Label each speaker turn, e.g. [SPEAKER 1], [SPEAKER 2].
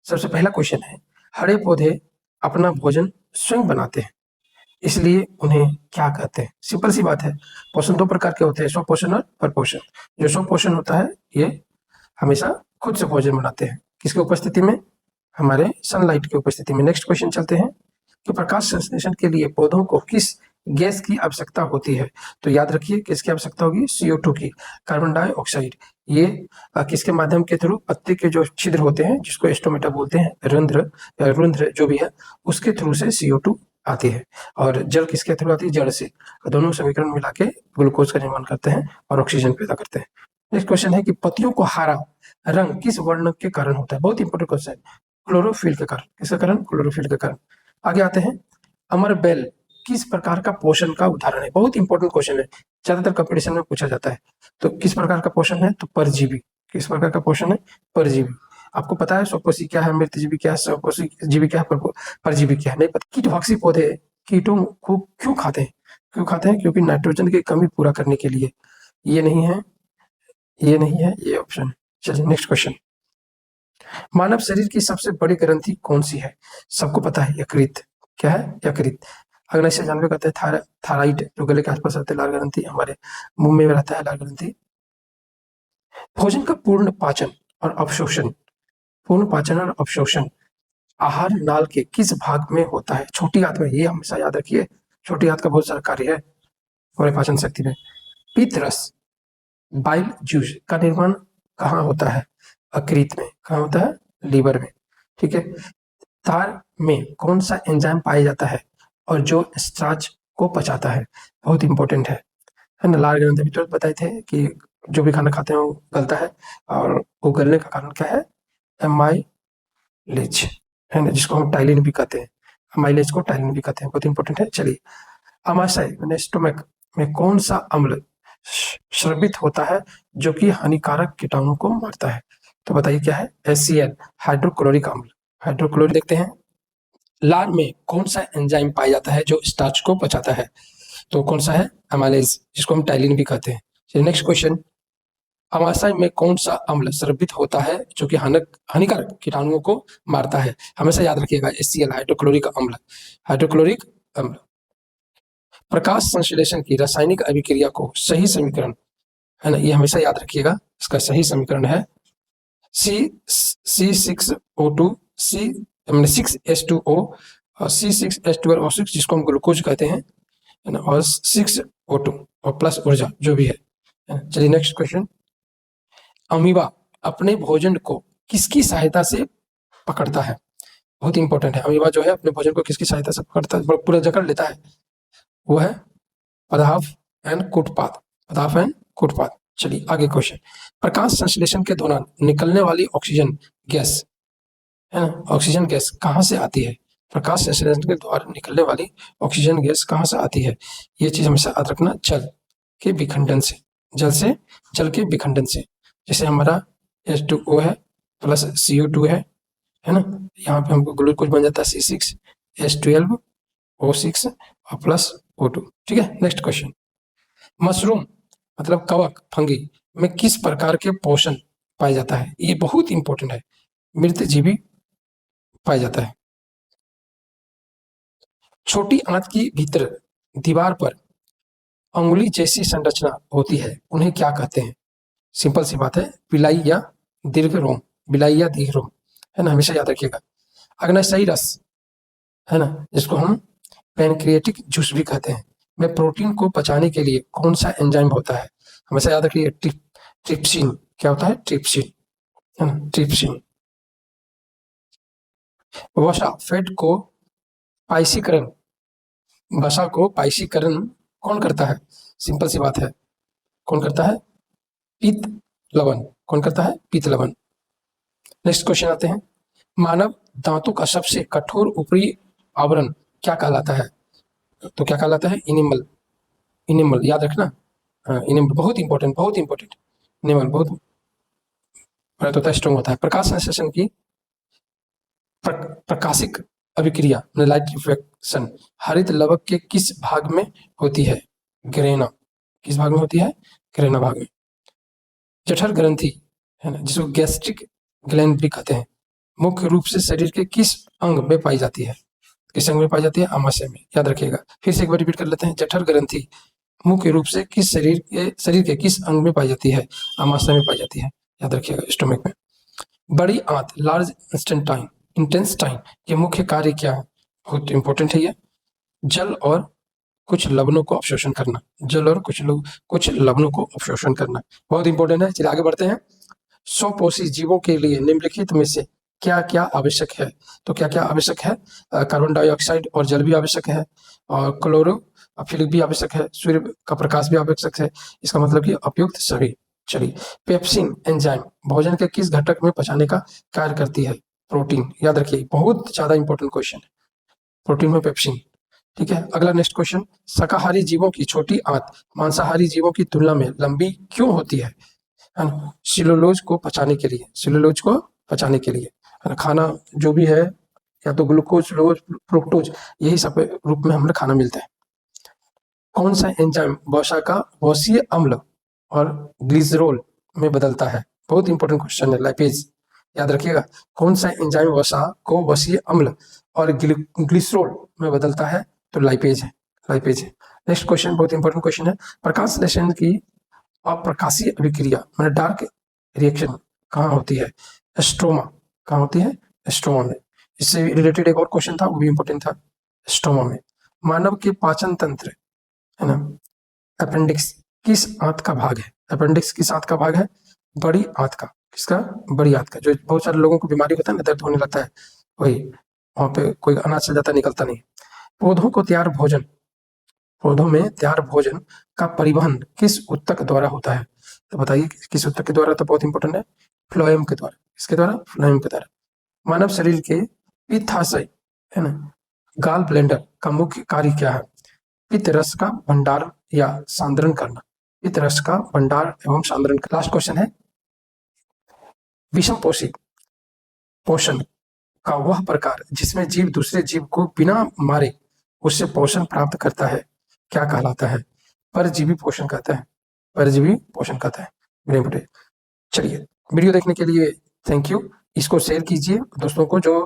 [SPEAKER 1] सबसे पहला क्वेश्चन है, हरे पौधे अपना भोजन स्वयं बनाते हैं, इसलिए उन्हें क्या कहते हैं? सिंपल सी बात है। पोषण दो प्रकार के होते हैं, स्वपोषण और परपोषण। जो स्वपोषण होता है ये हमेशा खुद से भोजन बनाते हैं, किसकी उपस्थिति में? हमारे सनलाइट की उपस्थिति में। नेक्स्ट क्वेश्चन चलते हैं कि प्रकाश संश्लेषण के लिए पौधों को किस गैस की आवश्यकता होती है? तो याद रखिए किसकी आवश्यकता होगी? CO2 की, कार्बन डाइऑक्साइड। ये किसके माध्यम के थ्रू? पत्ते के जो छिद्र होते हैं जिसको स्टोमेटा बोलते हैं, रुंध्र जो भी है, उसके थ्रू से CO2 आती है। और जल किसके थ्रू आती है? जड़ से। दोनों समीकरण मिला के ग्लूकोज का निर्माण करते हैं और ऑक्सीजन पैदा करते हैं। नेक्स्ट क्वेश्चन है कि पत्तियों को हरा रंग किस वर्ण के कारण होता है? बहुत इंपॉर्टेंट क्वेश्चन है। क्लोरोफिल के कारण। किसके कारण? क्लोरोफिल के कारण। आगे आते हैं, अमर बेल किस प्रकार का पोषण का उदाहरण है? बहुत इंपॉर्टेंट क्वेश्चन है, ज्यादातर कंपटीशन में पूछा जाता है। तो किस प्रकार का पोषण है? तो परजीवी। किस प्रकार का पोषण है? परजीवी। आपको पता है स्वपोषी क्या है, मृतजीवी क्या है, स्वपोषी जीवी क्या है, परजीवी क्या है? नहीं पता। कीटभक्षी पौधे कीटों को क्यों खाते हैं? क्यों खाते हैं? क्योंकि नाइट्रोजन की कमी पूरा करने के लिए। ये नहीं है, ये नहीं है, ये ऑप्शन है। चलिए नेक्स्ट क्वेश्चन, मानव शरीर की सबसे बड़ी ग्रंथि कौन सी है? सबको पता है, यकृत। क्या है? यकृत। अगले से जानवे कहते हैं थायराइड, जो गले के आसपास रहते हैं, लाल ग्रंथि, हमारे मुंह में रहता है लाल ग्रंथि। भोजन का पूर्ण पाचन और अवशोषण, पूर्ण पाचन और अवशोषण आहार नाल के किस भाग में होता है? छोटी आंत में। ये हमेशा याद रखिए, छोटी आंत का बहुत सारा कार्य है हमारे पाचन शक्ति में। पित्त रस, बाइल जूस का निर्माण कहाँ होता है? यकृत में। कहाँ होता है? लीवर में। ठीक है। तार में कौन सा एंजाइम पाया जाता है और जो स्टार्च को पचाता है? बहुत इंपॉर्टेंट है ना। लाल ग्रंथि भी तुरंत बताए थे कि जो भी खाना खाते हैं वो गलता है, और वो गलने का कारण क्या है? एमाइलेज, है ना, जिसको हम टाइलिन भी कहते हैं। एमाइलेज को टाइलिन भी कहते हैं, बहुत इंपॉर्टेंट है। चलिए, अमाशय मैंने स्टोमक में कौन सा अम्ल स्रवित होता है जो कि हानिकारक कीटाणु को मारता है? तो बताइए क्या है? HCl, हाइड्रोक्लोरिक अम्ल। हाइड्रोक्लोरिक। देखते हैं, लार में कौन सा एंजाइम पाया जाता है जो स्टार्च को पचाता है? तो कौन सा है? एमाइलेज, जिसको हम टाइलिन भी कहते हैं। चलिए नेक्स्ट क्वेश्चन, अमाशय में कौन सा अम्ल स्रवित होता है जो कि हानिकारक कीटाणुओं को मारता है? हमेशा याद रखिएगा, HCl, हाइड्रोक्लोरिक अम्ल। हाइड्रोक्लोरिक अम्ल। प्रकाश संश्लेषण की रासायनिक अभिक्रिया को सही समीकरण, है ना, ये हमेशा याद रखिएगा, इसका सही समीकरण है C6O2 6H2O और C6H12O6, जिसको हम ग्लूकोज कहते हैं, है ना, और 6O2 और प्लस ऊर्जा जो भी है। चलिए नेक्स्ट क्वेश्चन, अमीबा अपने भोजन को किसकी सहायता से पकड़ता है? बहुत इंपॉर्टेंट है। अमीबा जो है अपने भोजन को किसकी सहायता से पकड़ता है, पूरा जकड़ लेता है? वो है पदार्थ एंड कूटपाद। पदार्थ एंड कूटपाद। चलिए आगे क्वेश्चन, प्रकाश संश्लेषण के दौरान निकलने वाली ऑक्सीजन गैस, है ना, ऑक्सीजन गैस कहाँ से आती है? प्रकाश संश्लेषण के द्वारा निकलने वाली ऑक्सीजन गैस कहाँ से आती है? ये चीज हमेशा याद रखना, जल के विखंडन से। जल के विखंडन से। जैसे हमारा H2O है प्लस CO2 है ना, यहाँ पे हमको ग्लूकोज बन जाता है C6H12O6 और प्लस O2। ठीक है। नेक्स्ट क्वेश्चन, मशरूम मतलब कवक, फंगी में किस प्रकार के पोषण पाया जाता है? ये बहुत इंपॉर्टेंट है, मृतजीवी पाया जाता है। छोटी आंत की भीतर दीवार पर अंगुली जैसी संरचना होती है, उन्हें क्या कहते हैं? सिंपल सी बात है, बिलाई या दीर्घ रोम। बिलाई या दीर्घ रोम, है ना, हमेशा याद रखिएगा। अग्नाशयी रस, है ना, जिसको हम पैनक्रिएटिक जूस भी कहते हैं, में प्रोटीन को पचाने के लिए कौन सा एंजाइम होता है? हमेशा याद रखिए, ट्रिप्सिन। क्या होता है? ट्रिप्सिन, है ना, ट्रिप्सिन। वसा फैट को पाइसीकरण, वसा को पाइसीकरण कौन करता है? सिंपल सी बात है, कौन करता है? पीत लवण। कौन करता है? पीत लवण। नेक्स्ट क्वेश्चन आते हैं, मानव दांतों का सबसे कठोर ऊपरी आवरण क्या कहलाता है? तो क्या कहलाता है? इनेमल। इनेमल याद रखना, हाँ, इनेमल बहुत इंपॉर्टेंट, बहुत इंपॉर्टेंट। इनेमल बहुत होता है, स्ट्रॉन्ग होता है। प्रकाश संश्लेषण की प्रकाशिक अभिक्रिया, लाइट रिफ्लेक्शन, हरित लवक के किस भाग में होती है? ग्रेना। किस भाग में होती है? ग्रेना भाग में। जठर ग्रंथि, है ना, जिसको गैस्ट्रिक ग्लैंड भी कहते हैं, मुख्य रूप से शरीर के किस अंग में पाई जाती है? किस अंग में पाई जाती है? आमाशय में, याद रखिएगा। फिर से एक बार रिपीट कर लेते हैं। जठर ग्रंथि मुख्य रूप से किस शरीर के किस अंग में पाई जाती है? आमाशय में पाई जाती है, याद रखिएगा, स्टोमक में। बड़ी आंत, लार्ज इंटेस्टाइन, ये मुख्य कार्य क्या है? बहुत इंपॉर्टेंट है ये। जल और कुछ लवणों को अवशोषण करना, जल और कुछ लवणों को अवशोषण करना, बहुत इंपॉर्टेंट है। चलिए आगे बढ़ते हैं। स्वपोषी जीवों के लिए निम्नलिखित में से क्या क्या आवश्यक है? तो क्या क्या आवश्यक है? कार्बन डाइऑक्साइड और जल भी आवश्यक है, और क्लोरोफिल भी आवश्यक है, सूर्य का प्रकाश भी आवश्यक है। इसका मतलब कि उपयुक्त सभी। चलिए, पेप्सिन एंजाइम भोजन के किस घटक में पचाने का कार्य करती है? प्रोटीन, याद रखिए, बहुत ज्यादा इंपॉर्टेंट क्वेश्चन है, प्रोटीन में पेप्सिन। ठीक है, अगला नेक्स्ट क्वेश्चन। शाकाहारी जीवों की छोटी आंत मांसाहारी जीवों की तुलना में लंबी क्यों होती है ना? सेलुलोज को पचाने के लिए, सेलुलोज को पचाने के लिए, है ना? खाना जो भी है, या तो ग्लूकोज, फ्रुक्टोज, यही सब रूप में हमें खाना मिलता है। कौन सा एंजाइम वसा का वसीय अम्ल और ग्लिसरॉल में बदलता है? बहुत इंपॉर्टेंट क्वेश्चन है, लाइपेज, याद रखिएगा। कौन सा एंजाइम वसा को वसीय अम्ल और ग्लिसरॉल में बदलता है? तो लाइपेज है, लाइपेज है। नेक्स्ट क्वेश्चन बहुत इंपॉर्टेंट क्वेश्चन है। प्रकाश संश्लेषण की अप्रकाशीय अभिक्रिया, मतलब डार्क रिएक्शन, कहाँ होती है? स्ट्रोमा। कहाँ होती है? स्ट्रोमा में। इससे रिलेटेड एक और क्वेश्चन था, वो भी इंपॉर्टेंट था, स्ट्रोमा में। मानव के पाचन तंत्र, है ना, अपेंडिक्स किस आंत का भाग है? अपेंडिक्स किस आंत का भाग है? बड़ी आंत का। किसका? बड़ी आंत का। जो बहुत सारे लोगों को बीमारी होता है ना, दर्द होने लगता है, वही वहां पे कोई अनाज चल जाता है, निकलता नहीं। पौधों को तैयार भोजन, पौधों में तैयार भोजन का परिवहन किस ऊतक द्वारा होता है? तो बताइए किस ऊतक के द्वारा? तो बहुत इंपॉर्टेंट है, फ्लोएम के द्वारा। किसके द्वारा? फ्लोएम के द्वारा। मानव शरीर के पित्ताशय, है ना, गाल ब्लेंडर का मुख्य कार्य क्या है? पित्त रस का भंडार या सांद्रण करना, पित्त रस का भंडार एवं सांद्रण। लास्ट क्वेश्चन है, विषम पोषी पोषण का वह प्रकार जिसमें जीव दूसरे जीव को बिना मारे उससे पोषण प्राप्त करता है, क्या कहलाता है? परजीवी पोषण कहता है, परजीवी पोषण कहता है। Very important. चलिए, वीडियो देखने के लिए थैंक यू। इसको शेयर कीजिए दोस्तों को जो